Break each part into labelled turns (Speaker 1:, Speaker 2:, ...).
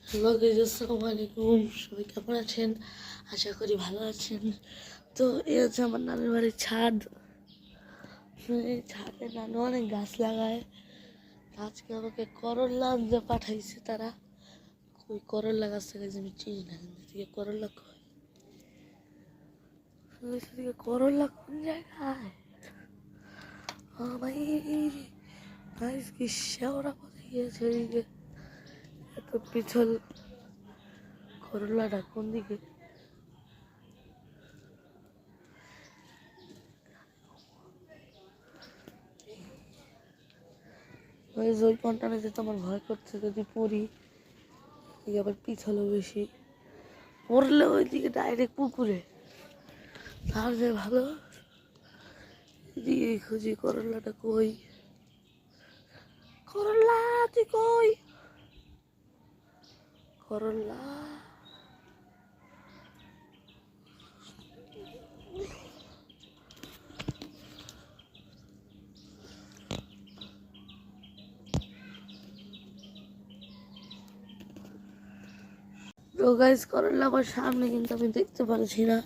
Speaker 1: Hello guys, আসসালামু আলাইকুম। সবাই কেমন আছেন? আশা করি ভালো আছেন। তো এই হচ্ছে আমার নানুর বাড়ির ছাদ। এই ছাদে নানু অনেক গাছ লাগায়। আজকে আমাকে করল্লা আনতে পাঠাইছে তারা। ওই করল্লা গাছটা গাছ আমি চিনি না, এদিকে করল্লা কয়, এদিকে করল্লা কোন জায়গায়? ভাই গাইস কি শেওড়া পথে গিয়েছে এদিকে, এত পিছল। করল্লাটা কোন দিকে? ওই কন্টানে যেতে আমার ভয় করছে, যদি পড়ি আবার পিছালো বেশি, পড়লে ওইদিকে ডাইরেক্ট পুকুরে, তার যে ভালো। এদিকে খুঁজি করল্লাটা কই, করল্লা তুই কই, করল্লা। তো গাইস করল্লা আমার সামনে, কিন্তু আমি দেখতে পারছি না।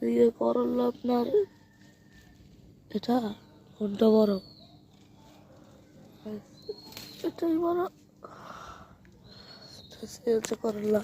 Speaker 1: এদিকে করল্লা আপনার এটা কোনটা বড়? এটাই বড়। সে হচ্ছে করল্লা।